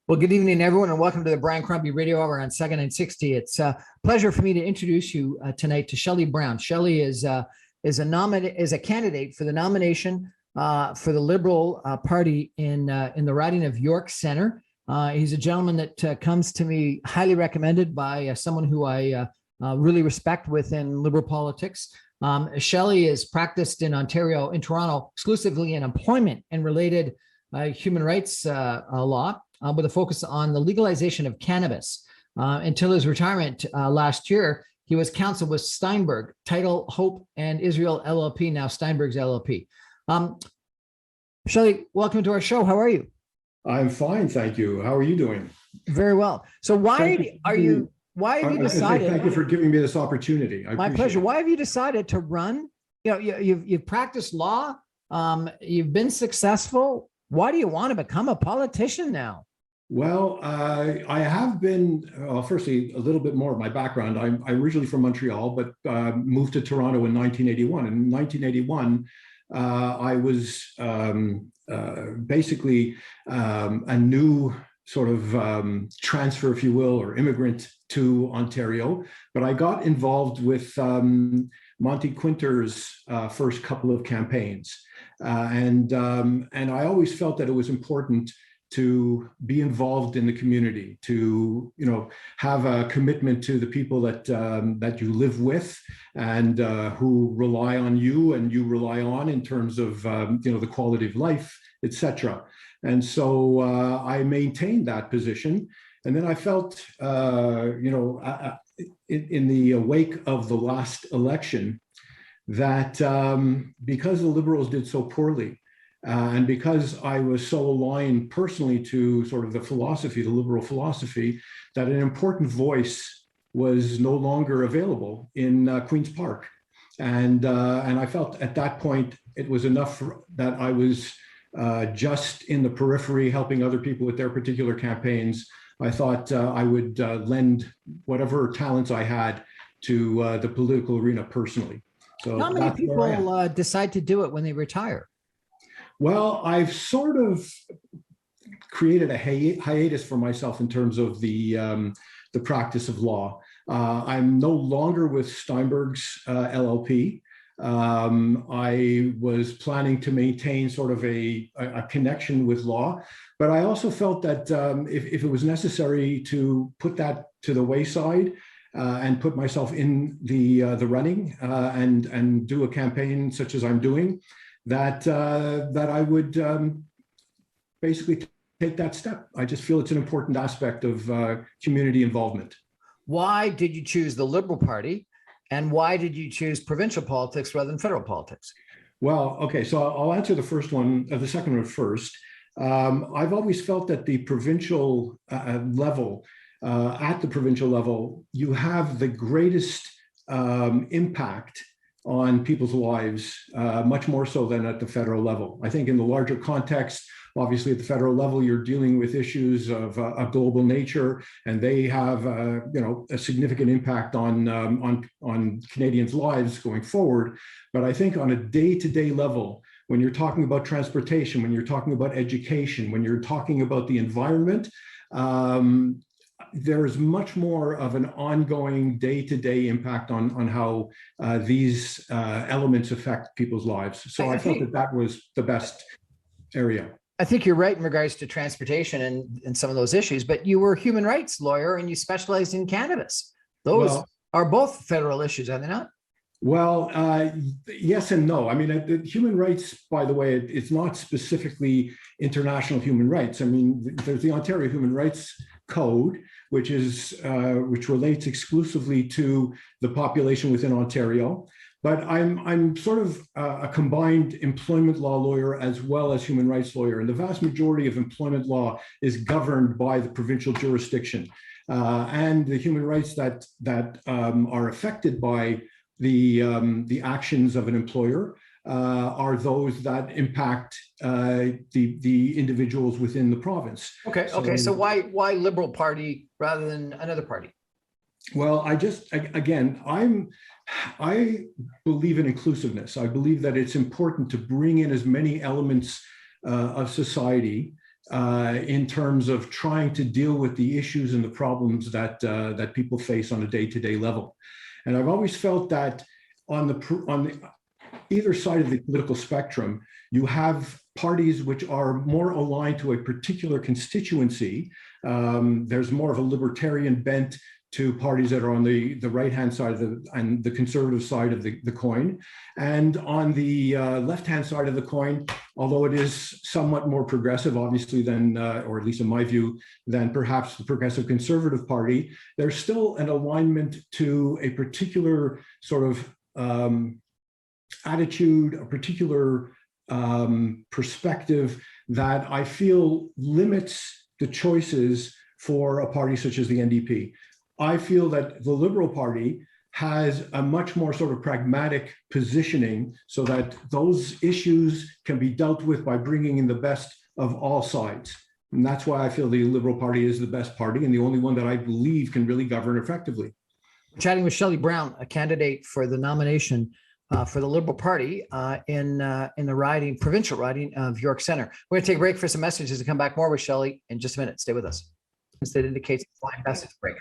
Well, good evening, everyone, and welcome to the Brian Crombie Radio Hour on Second and 60. It's a pleasure for me to introduce you tonight to Shelley Brown. Shelley is a candidate for the nomination for the Liberal Party in the riding of York Centre. He's a gentleman that comes to me highly recommended by someone who I really respect within Liberal politics. Shelley is practiced in Ontario, in Toronto, exclusively in employment and related human rights law, with a focus on the legalization of cannabis. Until his retirement last year, he was counsel with Steinberg, Title, Hope, and Israel LLP, now Steinberg's LLP. Shelley, welcome to our show. How are you? I'm fine, thank you. How are you doing? Very well. So why have you decided? Thank you for giving me this opportunity. My pleasure. Why have you decided to run? You've practiced law. You've been successful. Why do you want to become a politician now? Well, I have been, firstly, a little bit more of my background. I'm originally from Montreal, but moved to Toronto in 1981. In 1981, I was basically a new sort of transfer, if you will, or immigrant to Ontario. But I got involved with Monty Quinter's first couple of campaigns. And I always felt that it was important to be involved in the community, to have a commitment to the people that you live with and who rely on you and you rely on in terms of the quality of life, etc. And so I maintained that position, and then I felt in the wake of the last election that because the Liberals did so poorly. And because I was so aligned personally to sort of the philosophy, the Liberal philosophy, that an important voice was no longer available in Queen's Park. And I felt at that point it was enough that I was just in the periphery helping other people with their particular campaigns. I thought I would lend whatever talents I had to the political arena personally. So how many people decide to do it when they retire? Well, I've sort of created a hiatus for myself in terms of the practice of law. I'm no longer with Steinberg's LLP. I was planning to maintain sort of a connection with law, but I also felt that if it was necessary to put that to the wayside and put myself in the running and do a campaign such as I'm doing, that I would basically take that step. I just feel it's an important aspect of community involvement. Why did you choose the Liberal Party, and why did you choose provincial politics rather than federal politics? Well, okay, so I'll answer the second one first. I've always felt that the provincial level, at the provincial level, you have the greatest impact on people's lives, much more so than at the federal level. I think in the larger context, obviously at the federal level, you're dealing with issues of a global nature, and they have a significant impact on Canadians' lives going forward. But I think on a day-to-day level, when you're talking about transportation, when you're talking about education, when you're talking about the environment, there's much more of an ongoing day-to-day impact on how these elements affect people's lives. So I felt that was the best area. I think you're right in regards to transportation and some of those issues, but you were a human rights lawyer and you specialized in cannabis. Those are both federal issues, are they not? Well, yes and no. I mean, human rights, by the way, it's not specifically international human rights. I mean, there's the Ontario Human Rights Code, which relates exclusively to the population within Ontario. But I'm sort of a combined employment law lawyer as well as human rights lawyer, and the vast majority of employment law is governed by the provincial jurisdiction, and the human rights that are affected by the actions of an employer are those that impact the individuals within the province. Okay. So why Liberal Party rather than another party? Well, I believe in inclusiveness. I believe that it's important to bring in as many elements of society in terms of trying to deal with the issues and the problems that that people face on a day-to-day level. And I've always felt that on the either side of the political spectrum, you have parties which are more aligned to a particular constituency. There's more of a libertarian bent to parties that are on the right-hand side of the conservative side of the coin. And on the left-hand side of the coin, although it is somewhat more progressive, obviously, than, or at least in my view, than perhaps the Progressive Conservative Party, there's still an alignment to a particular sort of attitude, a particular perspective that I feel limits the choices for a party such as the NDP. I feel that the Liberal Party has a much more sort of pragmatic positioning so that those issues can be dealt with by bringing in the best of all sides. And that's why I feel the Liberal Party is the best party and the only one that I believe can really govern effectively. We're chatting with Shelley Brown, a candidate for the nomination for the Liberal Party in the provincial riding of York Centre. We're going to take a break for some messages and come back more with Shelley in just a minute. Stay with us. That indicates a flying message break.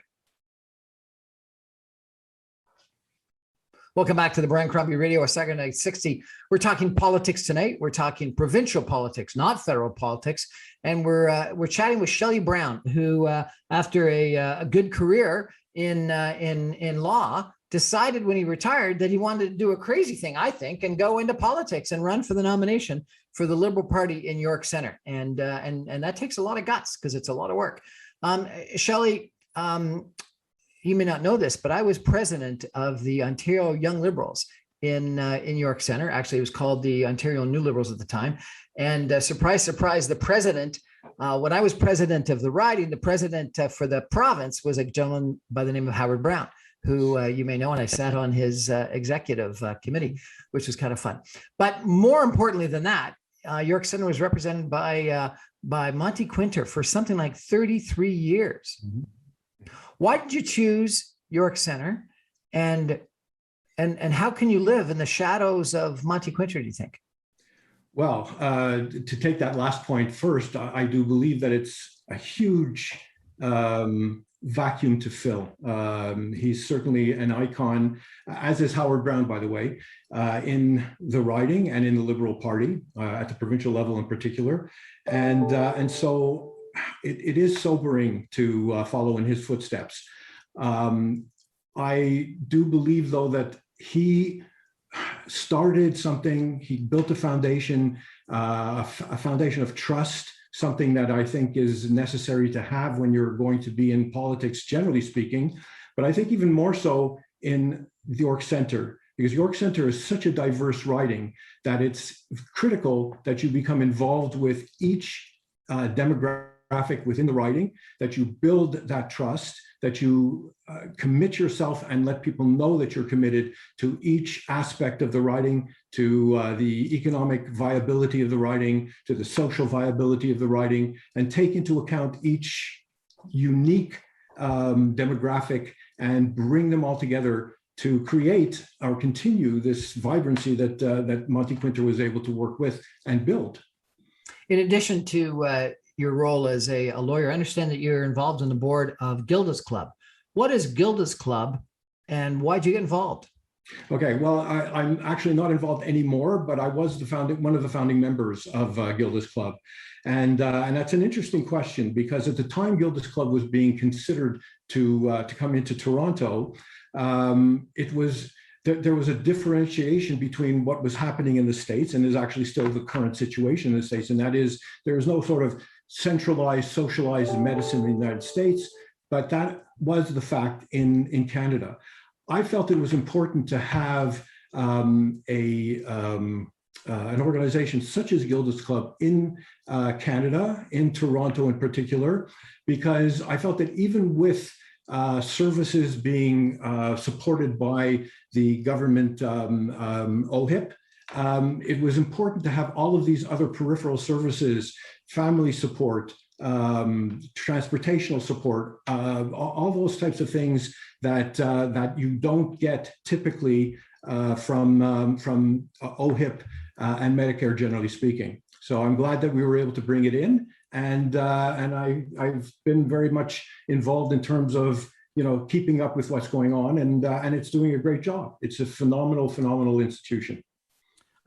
Welcome back to the Brian Crombie Radio, a second at 60. We're talking politics tonight. We're talking provincial politics, not federal politics. And we're chatting with Shelley Brown, who, after a good career in law, decided when he retired that he wanted to do a crazy thing, I think, and go into politics and run for the nomination for the Liberal Party in York Centre. And that takes a lot of guts because it's a lot of work. Shelley, you may not know this, but I was president of the Ontario Young Liberals in York Centre. Actually, it was called the Ontario New Liberals at the time. And surprise, surprise, the president, when I was president of the riding, the president for the province was a gentleman by the name of Howard Brown, who you may know, and I sat on his executive committee, which was kind of fun. But more importantly than that, York Centre was represented by Monty Quinter for something like 33 years. Mm-hmm. Why did you choose York Centre, and how can you live in the shadows of Monty Quinter, do you think? Well, to take that last point first, I do believe that it's a huge vacuum to fill. He's certainly an icon, as is Howard Brown, by the way, in the riding and in the Liberal Party, at the provincial level in particular. And so it is sobering to follow in his footsteps. I do believe, though, that he started something, he built a foundation of trust, something that I think is necessary to have when you're going to be in politics, generally speaking, but I think even more so in the York Centre, because York Centre is such a diverse riding that it's critical that you become involved with each demographic within the riding, that you build that trust, that you commit yourself and let people know that you're committed to each aspect of the riding, to the economic viability of the riding, to the social viability of the riding, and take into account each unique demographic and bring them all together to create or continue this vibrancy that Monty Quinter was able to work with and build. In addition to your role as a lawyer, I understand that you're involved in the board of Gilda's Club. What is Gilda's Club, and why'd you get involved? Okay, well, I'm actually not involved anymore, but I was one of the founding members of Gilda's Club. And that's an interesting question, because at the time Gilda's Club was being considered to come into Toronto, there was a differentiation between what was happening in the States and is actually still the current situation in the States. And that is, there is no sort of centralized, socialized medicine in the United States, but that was the fact in Canada. I felt it was important to have an organization such as Gilda's Club in Canada, in Toronto in particular, because I felt that even with services being supported by the government OHIP, it was important to have all of these other peripheral services, family support, transportational support, all those types of things that you don't get typically from OHIP and Medicare, generally speaking. So I'm glad that we were able to bring it in, and I've been very much involved in terms of keeping up with what's going on, and it's doing a great job. It's a phenomenal institution.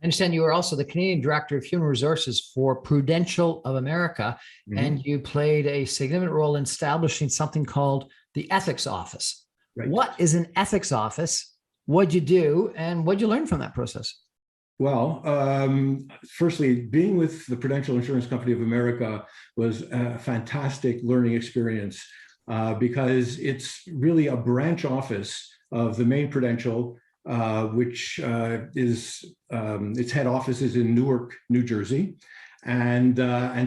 I understand you are also the Canadian Director of Human Resources for Prudential of America, and you played a significant role in establishing something called the Ethics Office. Right. What is an ethics office? What'd you do, and what'd you learn from that process? Well, firstly, being with the Prudential Insurance Company of America was a fantastic learning experience because it's really a branch office of the main Prudential, which is its head office is in Newark, New Jersey, and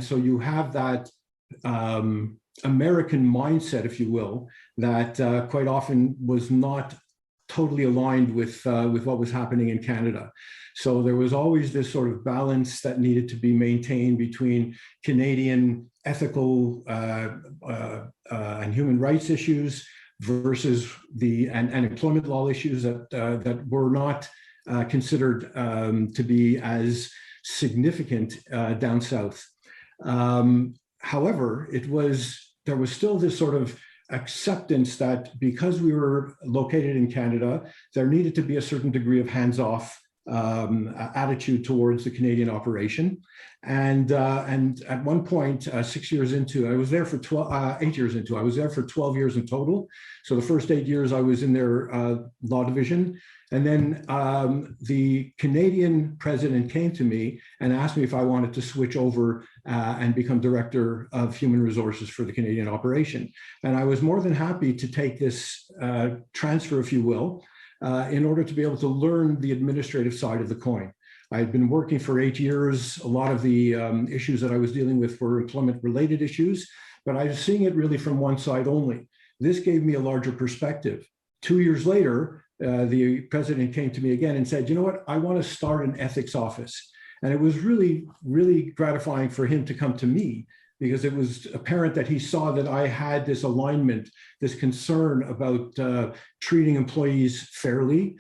so you have that American mindset, if you will, that quite often was not totally aligned with what was happening in Canada. So there was always this sort of balance that needed to be maintained between Canadian ethical and human rights issues versus and employment law issues that were not considered to be as significant down south. However, there was still this sort of acceptance that because we were located in Canada, there needed to be a certain degree of hands-off attitude towards the Canadian operation. And at one point, 6 years into, I was there for 8 years into, I was there for 12 years in total. So the first 8 years I was in their law division. And then the Canadian president came to me and asked me if I wanted to switch over and become director of human resources for the Canadian operation. And I was more than happy to take this transfer, if you will, in order to be able to learn the administrative side of the coin. I had been working for 8 years. A lot of the issues that I was dealing with were employment-related issues, but I was seeing it really from one side only. This gave me a larger perspective. 2 years later, the president came to me again and said, you know what, I want to start an ethics office. And it was really, really gratifying for him to come to me, because it was apparent that he saw that I had this alignment, this concern about treating employees fairly.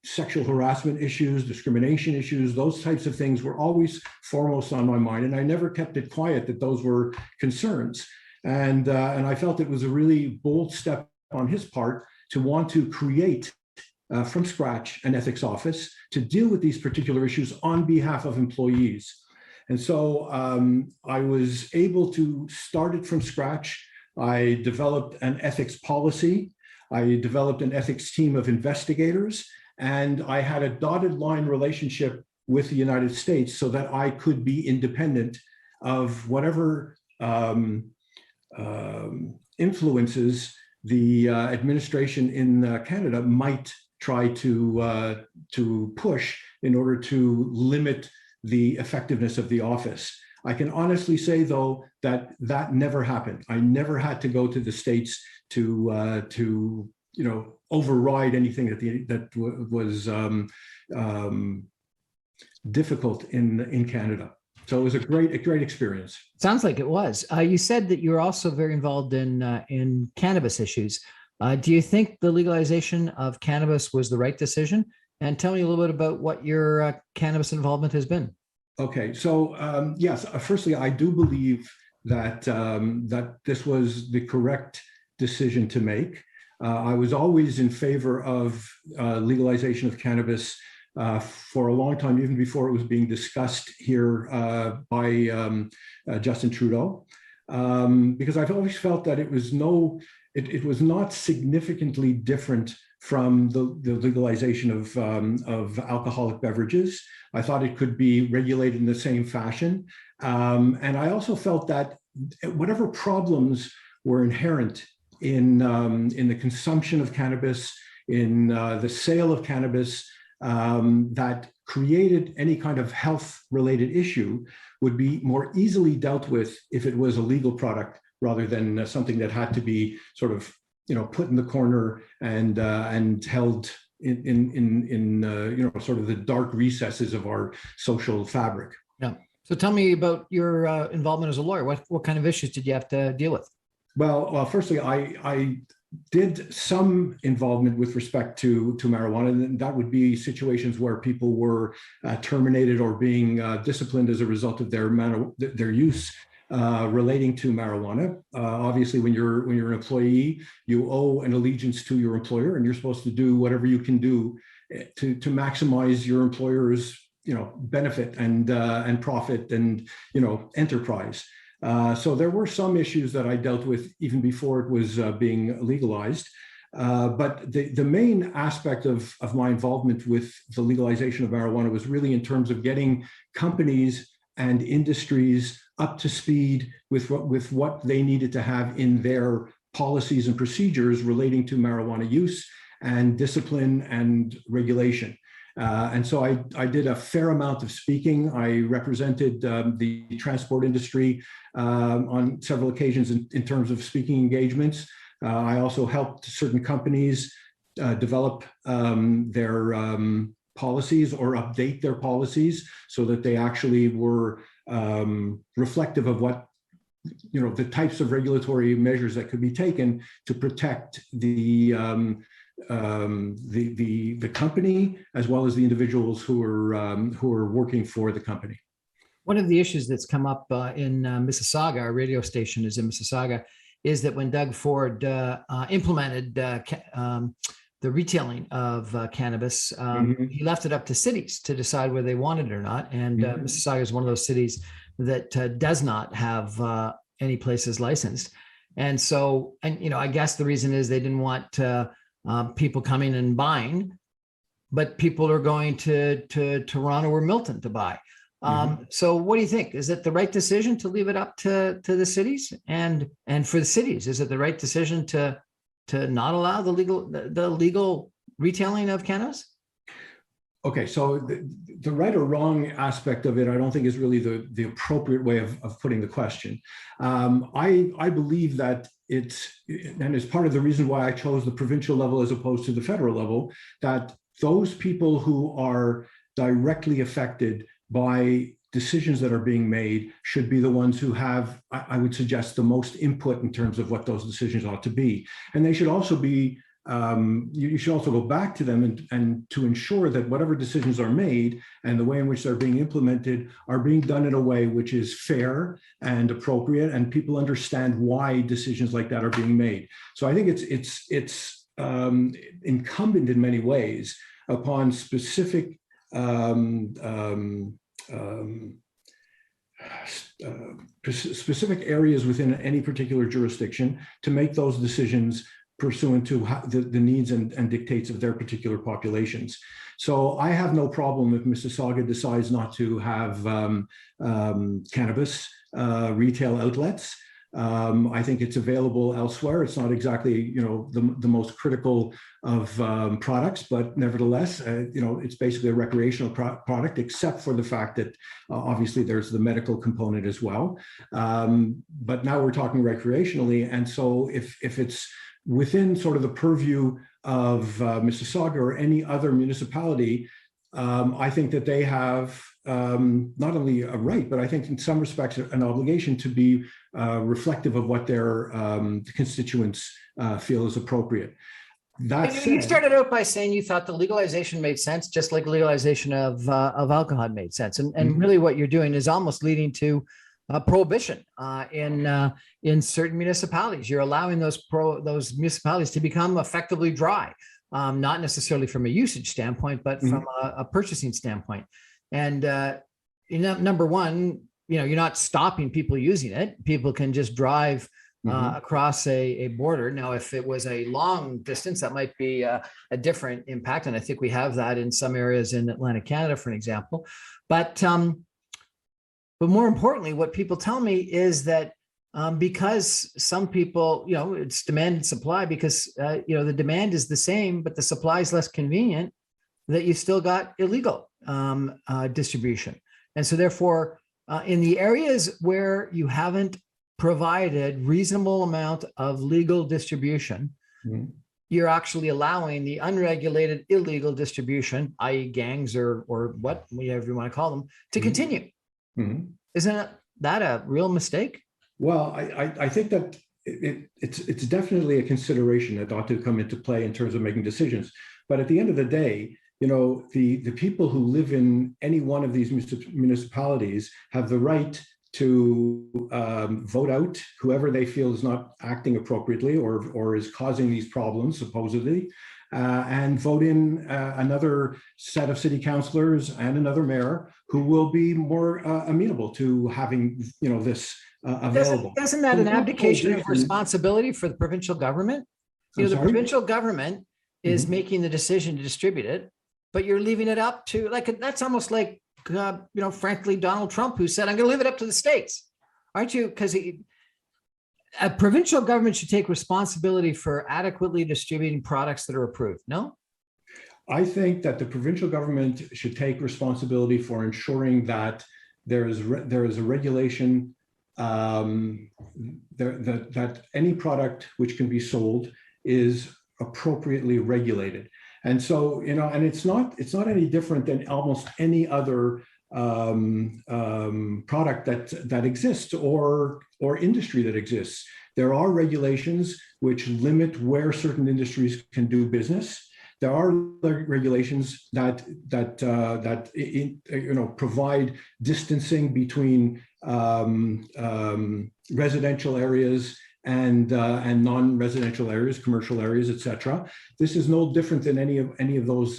Sexual harassment issues, discrimination issues, those types of things were always foremost on my mind. And I never kept it quiet that those were concerns. And I felt it was a really bold step on his part to want to create from scratch an ethics office to deal with these particular issues on behalf of employees. And so I was able to start it from scratch. I developed an ethics policy. I developed an ethics team of investigators, and I had a dotted line relationship with the United States so that I could be independent of whatever influences the administration in Canada might try to push in order to limit the effectiveness of the office. I can honestly say, though, that never happened. I never had to go to the States to override anything that was difficult in Canada. So it was a great experience. Sounds like it was. You said that you're also very involved in cannabis issues. Do you think the legalization of cannabis was the right decision? And tell me a little bit about what your cannabis involvement has been. Okay, so yes, firstly, I do believe that that this was the correct decision to make. I was always in favor of legalization of cannabis for a long time, even before it was being discussed here by Justin Trudeau, because I've always felt that it was not significantly different from the legalization of alcoholic beverages. I thought it could be regulated in the same fashion. And I also felt that whatever problems were inherent in the consumption of cannabis, in the sale of cannabis, that created any kind of health-related issue would be more easily dealt with if it was a legal product rather than something that had to be sort of put in the corner and held in sort of the dark recesses of our social fabric. Yeah. So tell me about your involvement as a lawyer. What kind of issues did you have to deal with? Well, firstly, I did some involvement with respect to marijuana, and that would be situations where people were terminated or being disciplined as a result of their use relating to marijuana. Obviously, when you're an employee, you owe an allegiance to your employer, and you're supposed to do whatever you can do to maximize your employer's benefit and profit and enterprise. So there were some issues that I dealt with even before it was being legalized. But the main aspect of my involvement with the legalization of marijuana was really in terms of getting companies and industries up to speed with what they needed to have in their policies and procedures relating to marijuana use and discipline and regulation. And so I did a fair amount of speaking. I represented the transport industry on several occasions in terms of speaking engagements. I also helped certain companies develop their policies or update their policies so that they actually were reflective of what the types of regulatory measures that could be taken to protect the company as well as the individuals who are working for the company. One of the issues that's come up in Mississauga, our radio station is in Mississauga, is that when Doug Ford implemented the retailing of cannabis, he left it up to cities to decide whether they wanted it or not. And Mississauga is one of those cities that does not have any places licensed. And so, I guess the reason is they didn't want people coming and buying, but people are going to Toronto or Milton to buy. So what do you think? Is it the right decision to leave it up to the cities? And for the cities, is it the right decision to not allow the legal retailing of cannabis? Okay, so the right or wrong aspect of it, I don't think is really the appropriate way of putting the question. I believe that and it's part of the reason why I chose the provincial level as opposed to the federal level, that those people who are directly affected by decisions that are being made should be the ones who have, I would suggest, the most input in terms of what those decisions ought to be. And they should also be, you should also go back to them and to ensure that whatever decisions are made and the way in which they're being implemented are being done in a way which is fair and appropriate, and people understand why decisions like that are being made. So I think it's incumbent in many ways upon specific specific areas within any particular jurisdiction to make those decisions pursuant to the needs and dictates of their particular populations. So I have no problem if Mississauga decides not to have cannabis retail outlets. I think it's available elsewhere. It's not exactly, the most critical of products, but nevertheless, it's basically a recreational product, except for the fact that obviously there's the medical component as well. But now we're talking recreationally, and so if it's within sort of the purview of Mississauga or any other municipality, I think that they have not only a right, but I think in some respects an obligation to be reflective of what their constituents feel is appropriate. That said, you started out by saying you thought the legalization made sense, just like legalization of alcohol made sense. And really what you're doing is almost leading to prohibition in certain municipalities. You're allowing those municipalities to become effectively dry, not necessarily from a usage standpoint, but from a purchasing standpoint. And number one, you're not stopping people using it. People can just drive across a border. Now, if it was a long distance, that might be a different impact. And I think we have that in some areas in Atlantic Canada, for an example. But more importantly, what people tell me is that because some people, it's demand and supply, because, the demand is the same, but the supply is less convenient, that you still got illegal distribution. And so therefore, in the areas where you haven't provided reasonable amount of legal distribution, you're actually allowing the unregulated illegal distribution, i.e. gangs or whatever you want to call them, to continue. Isn't that a real mistake? Well, I think that it's definitely a consideration that ought to come into play in terms of making decisions. But at the end of the day, the people who live in any one of these municipalities have the right to vote out whoever they feel is not acting appropriately or is causing these problems, supposedly, and vote in another set of city councillors and another mayor who will be more amenable to having this available. Doesn't that an abdication of responsibility for the provincial government? The provincial government is making the decision to distribute it, but you're leaving it up to, that's almost like, frankly, Donald Trump, who said, I'm going to leave it up to the states. Aren't you? Because a provincial government should take responsibility for adequately distributing products that are approved. No? I think that the provincial government should take responsibility for ensuring that there is a regulation that any product which can be sold is appropriately regulated. And so, and it's not any different than almost any other product that exists or industry that exists. There are regulations which limit where certain industries can do business. There are regulations that provide distancing between residential areas and non-residential areas, commercial areas, etc. This is no different than any of those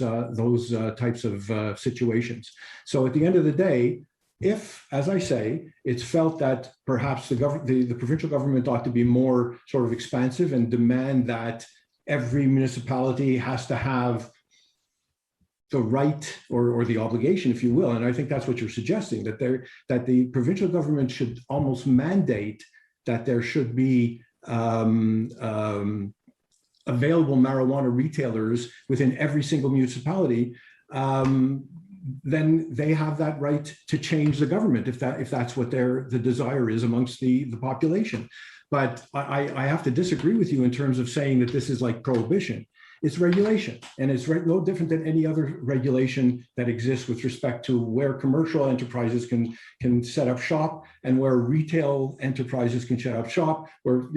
types of situations. So at the end of the day, if, as I say, it's felt that perhaps the provincial government ought to be more sort of expansive and demand that every municipality has to have the right or the obligation, if you will, and I think that's what you're suggesting, that the provincial government should almost mandate that there should be available marijuana retailers within every single municipality, then they have that right to change the government if that's what the desire is amongst the population. But I have to disagree with you in terms of saying that this is like prohibition. It's regulation, and it's no different than any other regulation that exists with respect to where commercial enterprises can set up shop and where retail enterprises can set up shop, where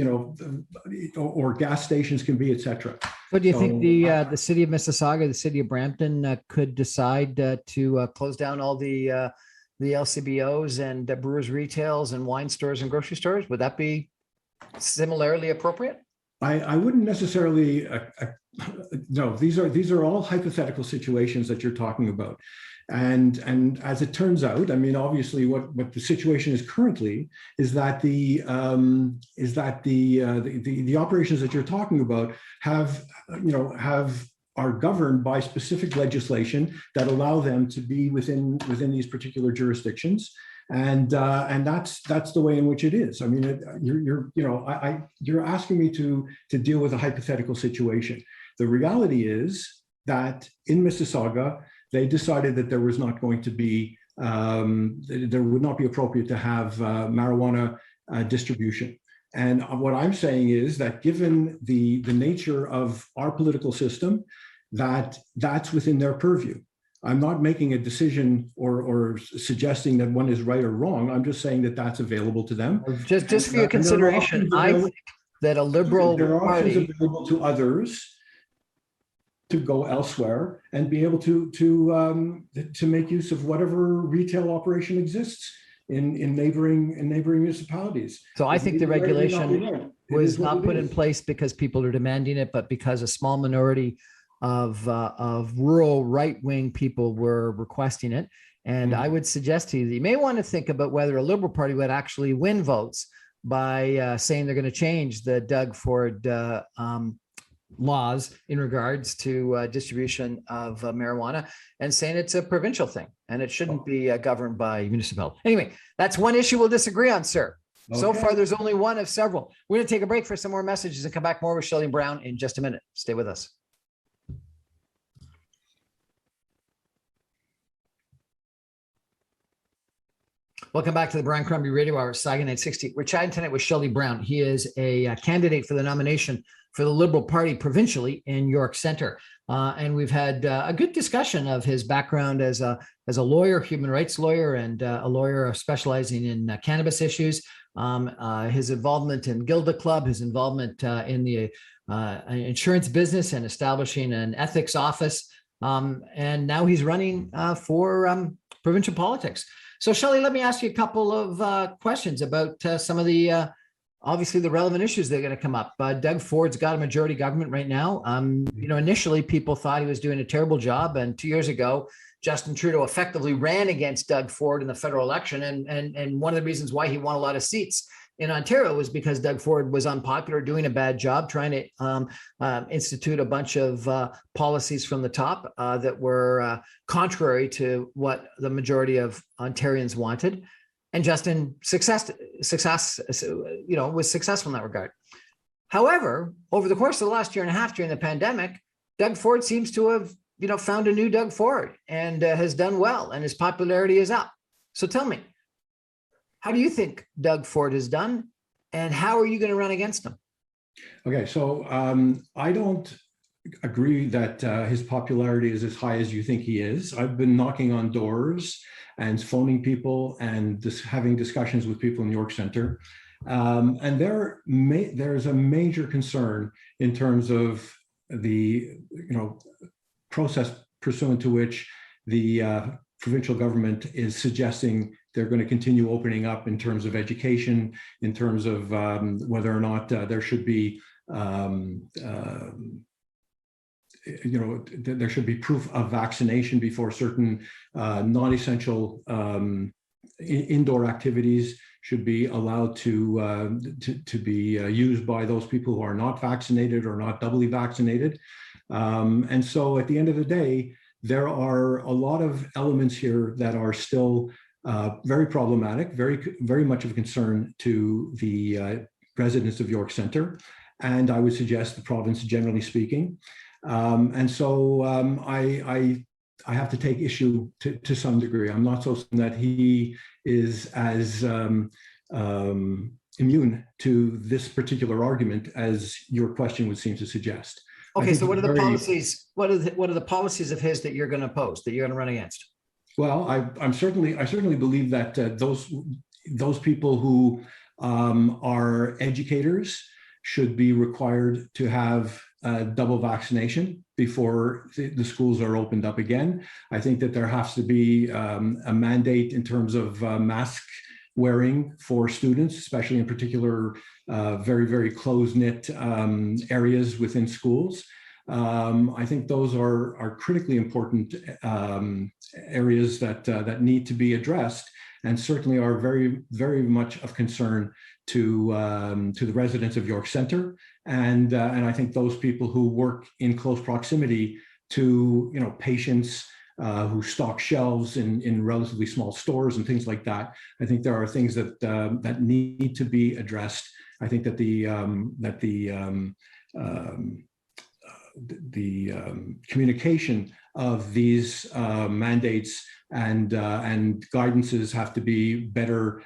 or gas stations can be, etc. So do you think the city of Mississauga, the city of Brampton could decide to close down all the LCBOs and brewers retails and wine stores and grocery stores? Would that be similarly appropriate? I wouldn't necessarily. No, these are all hypothetical situations that you're talking about, and as it turns out, I mean, obviously, what the situation is currently is that the operations that you're talking about are governed by specific legislation that allow them to be within these particular jurisdictions. And that's the way in which it is. I mean, you're asking me to deal with a hypothetical situation. The reality is that in Mississauga, they decided that there was not going to be, there would not be appropriate to have marijuana distribution. And what I'm saying is that given the nature of our political system, that's within their purview. I'm not making a decision or suggesting that one is right or wrong. I'm just saying that that's available to them. Just for your consideration, I think that a Liberal there are party options available to others to go elsewhere and be able to make use of whatever retail operation exists in neighboring municipalities. So I think the regulation was not put in place because people are demanding it, but because a small minority of rural right-wing people were requesting it. And I would suggest to you that you may want to think about whether a Liberal Party would actually win votes by saying they're going to change the Doug Ford laws in regards to distribution of marijuana and saying it's a provincial thing and it shouldn't be governed by municipality. Anyway, that's one issue we'll disagree on, sir. Okay. So far, there's only one of several. We're going to take a break for some more messages and come back more with Shelley Brown in just a minute. Stay with us. Welcome back to the Brian Crombie Radio Hour, Saga 960. We're chatting tonight with Shelley Brown. He is a candidate for the nomination for the Liberal Party provincially in York Centre. And we've had a good discussion of his background as a lawyer, human rights lawyer, and a lawyer specializing in cannabis issues. his involvement in Gilda Club, his involvement in the insurance business and establishing an ethics office. And now he's running for provincial politics. So, Shelley, let me ask you a couple of questions about some of the obviously the relevant issues that are going to come up. Doug Ford's got a majority government right now. Initially people thought he was doing a terrible job, and 2 years ago, Justin Trudeau effectively ran against Doug Ford in the federal election, and one of the reasons why he won a lot of seats in Ontario was because Doug Ford was unpopular, doing a bad job, trying to institute a bunch of policies from the top that were contrary to what the majority of Ontarians wanted. And Justin was successful in that regard. However, over the course of the last year and a half during the pandemic, Doug Ford seems to have, found a new Doug Ford and has done well, and his popularity is up. So tell me, how do you think Doug Ford has done, and how are you going to run against him? Okay, so I don't agree that his popularity is as high as you think he is. I've been knocking on doors and phoning people and just having discussions with people in York Centre. And there's a major concern in terms of the process pursuant to which the provincial government is suggesting they're going to continue opening up in terms of education, in terms of whether or not there should be there should be proof of vaccination before certain non-essential indoor activities should be allowed to be used by those people who are not vaccinated or not doubly vaccinated. And so at the end of the day, there are a lot of elements here that are still very problematic, very much of a concern to the residents of York Centre, and I would suggest the province generally speaking. And so I have to take issue to some degree. I'm not so certain that he is as immune to this particular argument as your question would seem to suggest. Okay, so what are the policies? What are the policies of his that you're going to oppose, that you're going to run against? Well, I certainly believe that those people who are educators should be required to have double vaccination before the schools are opened up again. I think that there has to be a mandate in terms of mask wearing for students, especially in particular very, very close-knit areas within schools. I think those are critically important areas that need to be addressed, and certainly are very, very much of concern to the residents of York Centre, and I think those people who work in close proximity to patients who stock shelves in relatively small stores and things like that. I think there are things that need to be addressed. I think that the communication of these mandates and guidances have to be better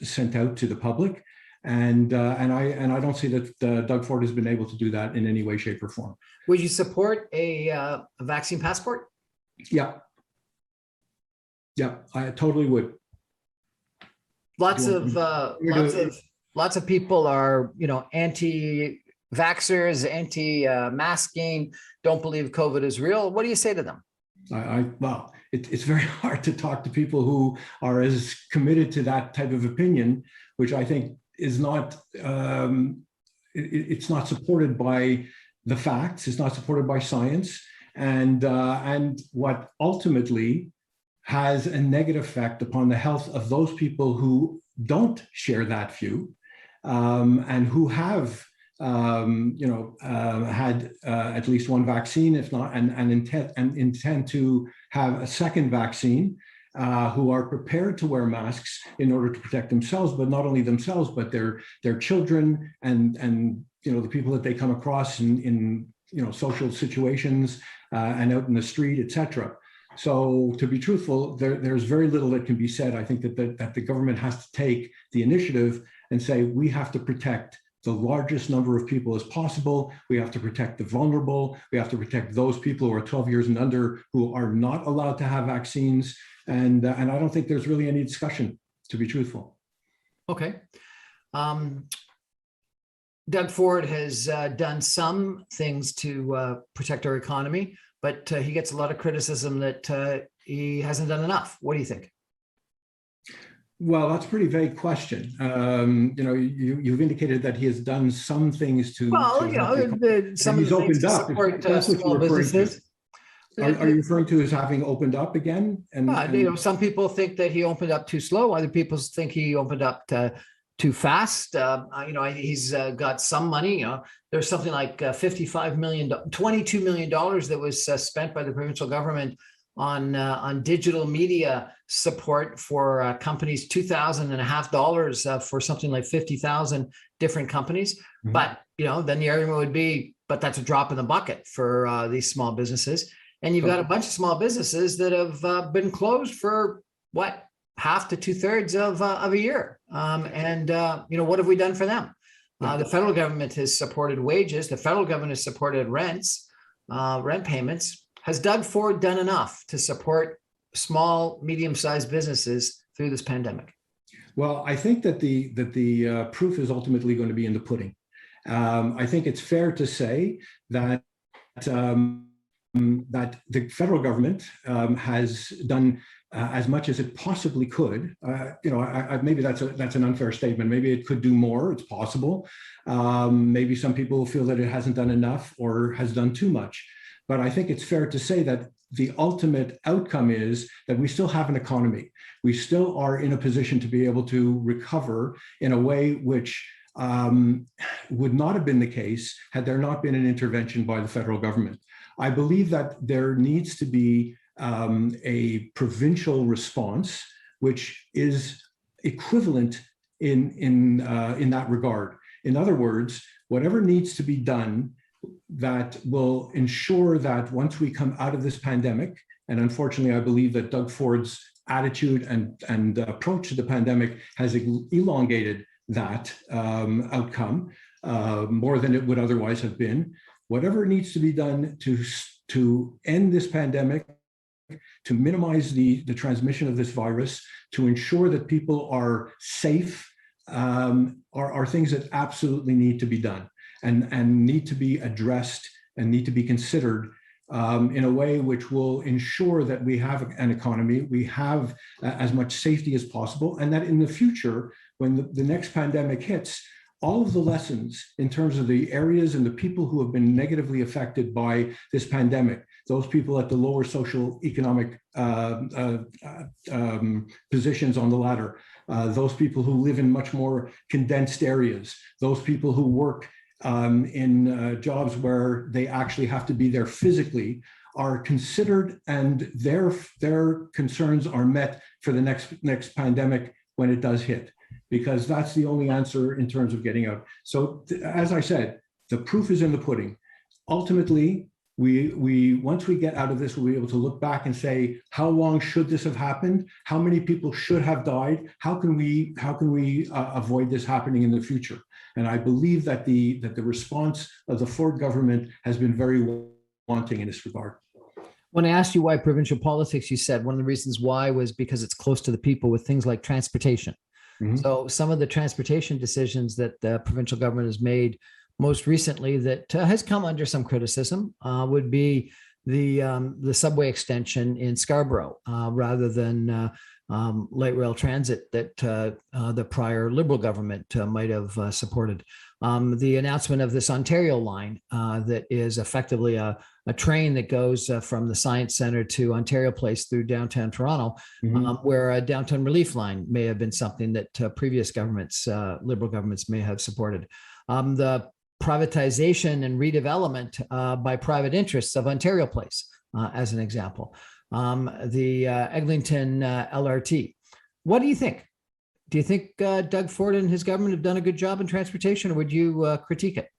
sent out to the public, and I don't see that Doug Ford has been able to do that in any way, shape, or form. Would you support a vaccine passport? Yeah, I totally would. Lots of people are anti-vaxxers, anti-masking, don't believe COVID is real. What do you say to them? Well, it's very hard to talk to people who are as committed to that type of opinion, which I think is not, it's not supported by the facts, it's not supported by science, and what ultimately has a negative effect upon the health of those people who don't share that view, and who have had at least one vaccine, if not, and intend to have a second vaccine, who are prepared to wear masks in order to protect themselves, but not only themselves, but their children and the people that they come across in social situations and out in the street, etc. So to be truthful, there's very little that can be said. I think that the government has to take the initiative and say, we have to protect the largest number of people as possible. We have to protect the vulnerable. We have to protect those people who are 12 years and under who are not allowed to have vaccines. And I don't think there's really any discussion to be truthful. Okay. Doug Ford has done some things to protect our economy, but he gets a lot of criticism that he hasn't done enough. What do you think? Well, that's a pretty vague question. You've indicated that he has done some things to. Well, some of the things to up. support That's what small you're referring businesses. to. Are you referring to as having opened up again? Some people think that he opened up too slow. Other people think he opened up too fast. He's got some money. There's something like $55 million, $22 million that was spent by the provincial government on digital media support for companies, $2,500 for something like 50,000 different companies. Mm-hmm. But then the argument would be, but that's a drop in the bucket for these small businesses. And you've got a bunch of small businesses that have been closed for half to 2/3 of a year. What have we done for them? The federal government has supported wages. The federal government has supported rent payments. Has Doug Ford done enough to support small, medium-sized businesses through this pandemic? Well, I think that the proof is ultimately going to be in the pudding. I think it's fair to say that that the federal government has done as much as it possibly could. Maybe that's an unfair statement. Maybe it could do more. It's possible. Maybe some people feel that it hasn't done enough or has done too much. But I think it's fair to say that the ultimate outcome is that we still have an economy. We still are in a position to be able to recover in a way which would not have been the case had there not been an intervention by the federal government. I believe that there needs to be a provincial response, which is equivalent in that regard. In other words, whatever needs to be done that will ensure that once we come out of this pandemic, and unfortunately, I believe that Doug Ford's attitude and approach to the pandemic has elongated that outcome more than it would otherwise have been. Whatever needs to be done to end this pandemic, to minimize the transmission of this virus, to ensure that people are safe, are things that absolutely need to be done and need to be addressed and need to be considered in a way which will ensure that we have an economy, we have as much safety as possible, and that in the future, when the next pandemic hits, all of the lessons in terms of the areas and the people who have been negatively affected by this pandemic, those people at the lower social economic positions on the ladder, those people who live in much more condensed areas, those people who work in jobs where they actually have to be there physically, are considered, and their concerns are met for the next pandemic when it does hit, because that's the only answer in terms of getting out. So as I said, the proof is in the pudding. Ultimately, we once we get out of this, we'll be able to look back and say, how long should this have happened? How many people should have died? How can we avoid this happening in the future? And I believe that the response of the Ford government has been very wanting in this regard. When I asked you why provincial politics, you said one of the reasons why was because it's close to the people with things like transportation. Mm-hmm. So some of the transportation decisions that the provincial government has made most recently that has come under some criticism would be the subway extension in Scarborough rather than light rail transit that the prior Liberal government might have supported. The announcement of this Ontario line that is effectively a train that goes from the Science Centre to Ontario Place through downtown Toronto, mm-hmm. Where a downtown relief line may have been something that previous governments, Liberal governments, may have supported. The privatization and redevelopment by private interests of Ontario Place, as an example. The Eglinton LRT. What do you think? Do you think Doug Ford and his government have done a good job in transportation, or would you critique it?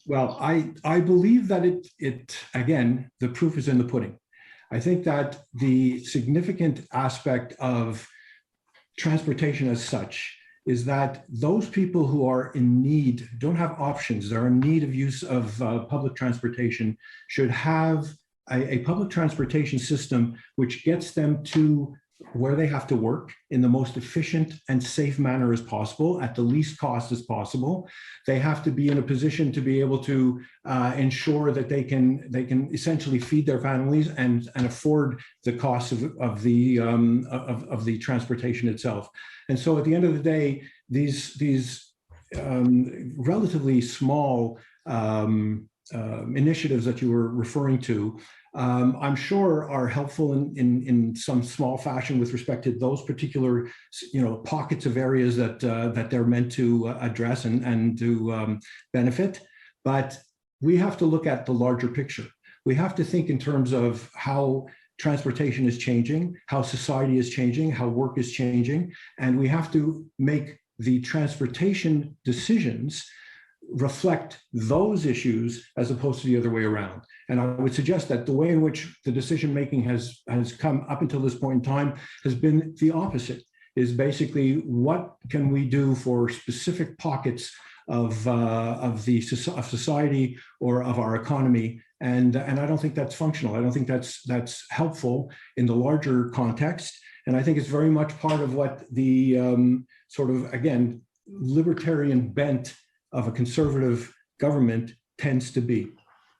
Well, I believe that it again, the proof is in the pudding. I think that the significant aspect of transportation as such is that those people who are in need, don't have options, they're in need of use of public transportation, should have a public transportation system which gets them to where they have to work in the most efficient and safe manner as possible, at the least cost as possible. They have to be in a position to be able to ensure that they can essentially feed their families and afford the cost of the transportation itself. And so at the end of the day, these relatively small initiatives that you were referring to, I'm sure are helpful in some small fashion with respect to those particular, pockets of areas that they're meant to address and to benefit. But we have to look at the larger picture. We have to think in terms of how transportation is changing, how society is changing, how work is changing, and we have to make the transportation decisions reflect those issues as opposed to the other way around. And I would suggest that the way in which the decision-making has come up until this point in time has been the opposite, is basically what can we do for specific pockets of society or of our economy. And I don't think that's functional. I don't think that's helpful in the larger context. And I think it's very much part of what the sort of, again, libertarian bent of a conservative government tends to be.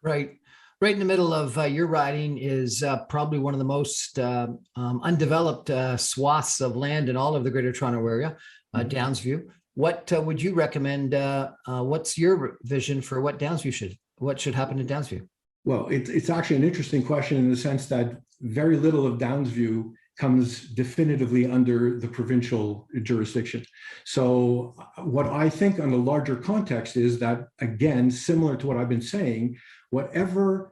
Right. Right in the middle of your riding is probably one of the most undeveloped swaths of land in all of the Greater Toronto Area, Downsview. What would you recommend? What's your vision for what what should happen in Downsview? Well, it's actually an interesting question in the sense that very little of Downsview comes definitively under the provincial jurisdiction. So what I think on the larger context is that, again, similar to what I've been saying, whatever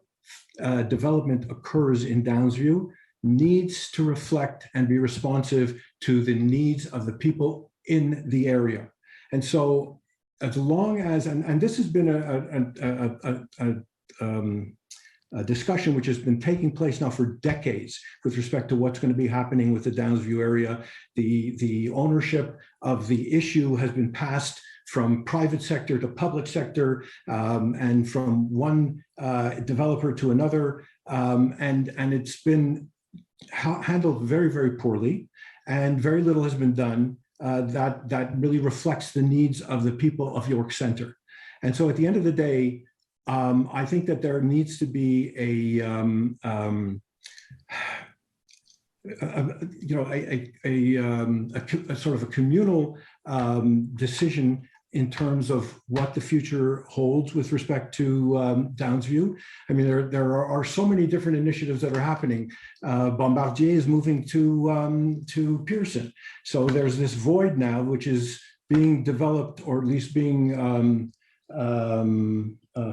development occurs in Downsview needs to reflect and be responsive to the needs of the people in the area. And so as long as, and this has been a discussion which has been taking place now for decades with respect to what's going to be happening with the Downsview area. The ownership of the issue has been passed from private sector to public sector, and from one developer to another, and it's been handled very, very poorly, and very little has been done that really reflects the needs of the people of York Centre. And so at the end of the day, I think that there needs to be a sort of a communal decision in terms of what the future holds with respect to Downsview. I mean, there are so many different initiatives that are happening. Bombardier is moving to Pearson, so there's this void now which is being developed, or at least being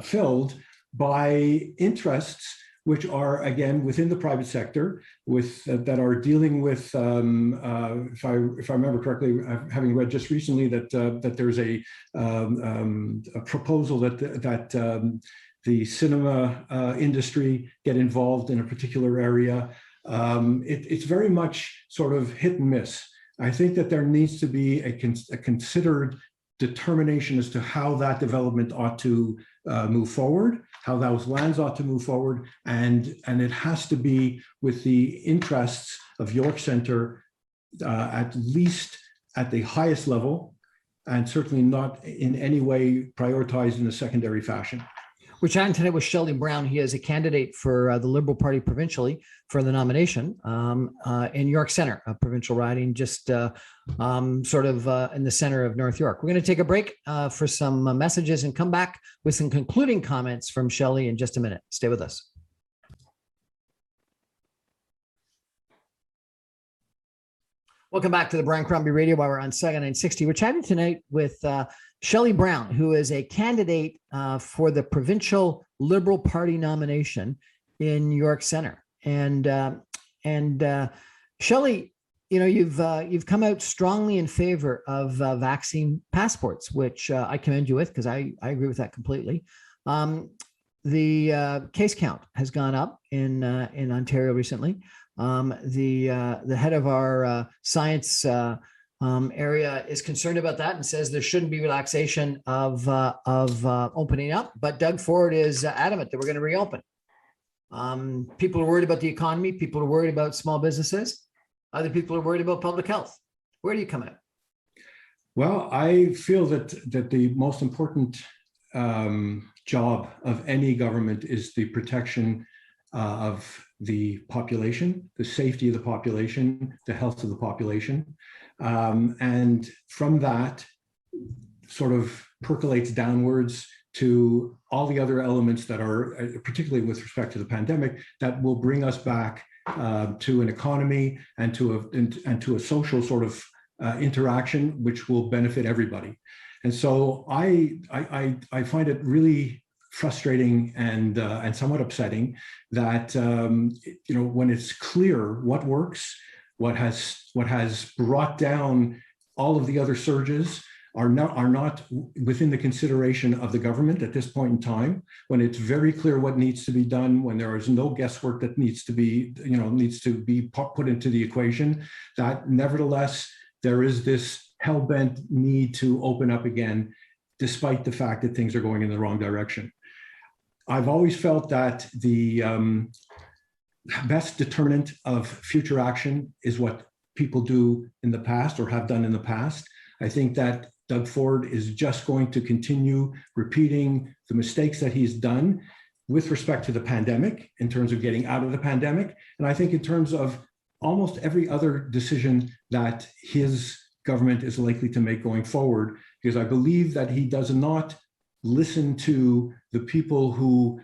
filled by interests which are, again, within the private sector, that are dealing with, if I remember correctly, having read just recently that there's a proposal that the cinema industry get involved in a particular area. It's very much sort of hit and miss. I think that there needs to be a considered determination as to how that development ought to move forward, how those lands ought to move forward, and it has to be with the interests of York Centre, at least at the highest level, and certainly not in any way prioritized in a secondary fashion. We're chatting today with Shelley Brown. He is a candidate for the Liberal Party provincially for the nomination in York Centre, a provincial riding, just sort of in the center of North York. We're going to take a break for some messages and come back with some concluding comments from Shelley in just a minute. Stay with us. Welcome back to the Brian Crombie Radio Hour on Saga 960. We're chatting tonight with Shelley Brown, who is a candidate for the Provincial Liberal Party nomination in York Centre. And Shelley, you've come out strongly in favor of vaccine passports, which I commend you with, because I agree with that completely. The case count has gone up in Ontario recently. The head of our science area is concerned about that and says there shouldn't be relaxation of opening up. But Doug Ford is adamant that we're going to reopen. People are worried about the economy. People are worried about small businesses. Other people are worried about public health. Where do you come in? Well, I feel that the most important job of any government is the protection of the population, the safety of the population, the health of the population. And from that sort of percolates downwards to all the other elements that are, particularly with respect to the pandemic, that will bring us back to an economy and to a social sort of interaction, which will benefit everybody. And so I find it really frustrating and somewhat upsetting that when it's clear what works, what has brought down all of the other surges are not within the consideration of the government at this point in time, when it's very clear what needs to be done, when there is no guesswork that needs to be put into the equation, that nevertheless there is this hell-bent need to open up again, despite the fact that things are going in the wrong direction. I've always felt that the best determinant of future action is what people do in the past or have done in the past. I think that Doug Ford is just going to continue repeating the mistakes that he's done with respect to the pandemic, in terms of getting out of the pandemic. And I think in terms of almost every other decision that his government is likely to make going forward, because I believe that he does not listen to the people who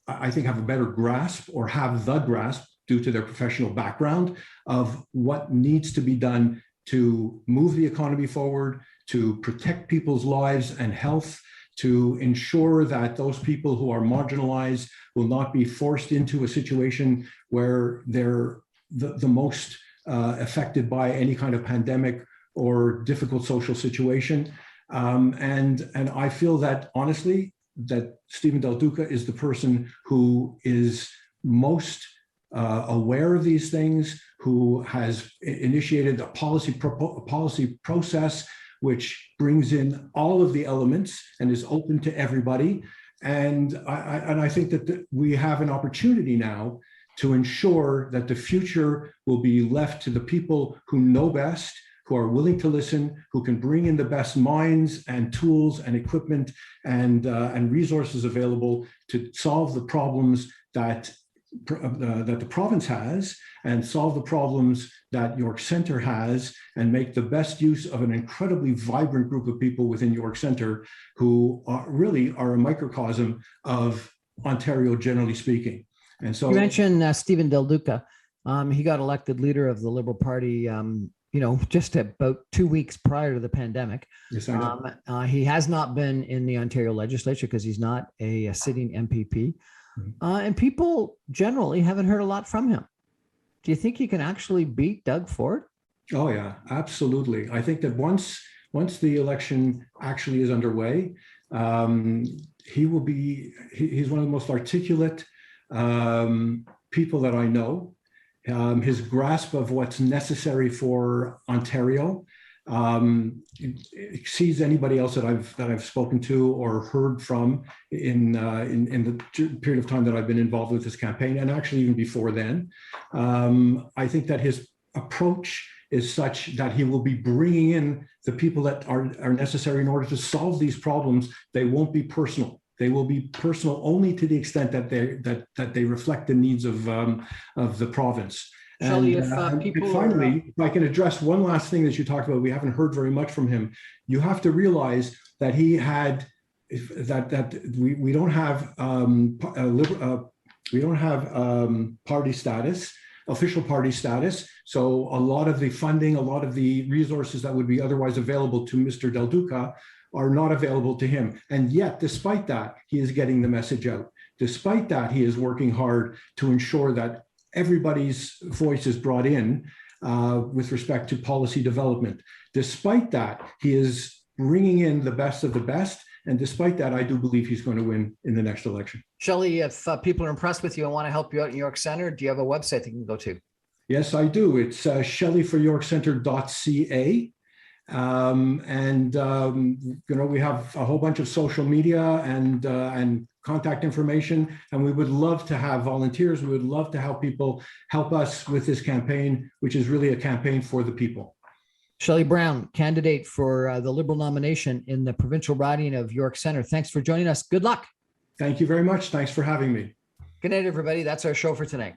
I think have a better grasp or have the grasp due to their professional background of what needs to be done to move the economy forward, to protect people's lives and health, to ensure that those people who are marginalized will not be forced into a situation where they're the most affected by any kind of pandemic or difficult social situation. And I feel that, honestly, that Stephen Del Duca is the person who is most aware of these things, who has initiated a policy process which brings in all of the elements and is open to everybody. And I think that we have an opportunity now to ensure that the future will be left to the people who know best, who are willing to listen, who can bring in the best minds and tools and equipment and resources available to solve the problems that the province has, and solve the problems that York Centre has, and make the best use of an incredibly vibrant group of people within York Centre who really are a microcosm of Ontario, generally speaking. And so you mentioned Stephen Del Duca. He got elected leader of the Liberal Party, just about 2 weeks prior to the pandemic. Yes, I know. He has not been in the Ontario legislature because he's not a sitting MPP. And people generally haven't heard a lot from him. Do you think he can actually beat Doug Ford? Oh, yeah, absolutely. I think that once the election actually is underway, he's one of the most articulate people that I know. His grasp of what's necessary for Ontario exceeds anybody else that I've spoken to or heard from in the period of time that I've been involved with this campaign, and actually even before then. I think that his approach is such that he will be bringing in the people that are necessary in order to solve these problems. They won't be personal. They will be personal only to the extent that they reflect the needs of the province. Shelley, And finally, if I can address one last thing that you talked about, we haven't heard very much from him. You have to realize that he had we don't have party status, official party status. So a lot of the funding, a lot of the resources that would be otherwise available to Mr. Del Duca are not available to him. And yet, despite that, he is getting the message out. Despite that, he is working hard to ensure that everybody's voice is brought in with respect to policy development. Despite that, he is bringing in the best of the best. And despite that, I do believe he's going to win in the next election. Shelley, if people are impressed with you and want to help you out in York Centre, do you have a website they can go to? Yes, I do. It's shelleyforyorkcentre.ca. We have a whole bunch of social media and contact information, and we would love to have volunteers. We would love to help people help us with this campaign, which is really a campaign for the people. Shelley Brown, candidate for the Liberal nomination in the provincial riding of York Centre. Thanks for joining us. Good luck. Thank you very much. Thanks for having me. Good night, everybody. That's our show for tonight.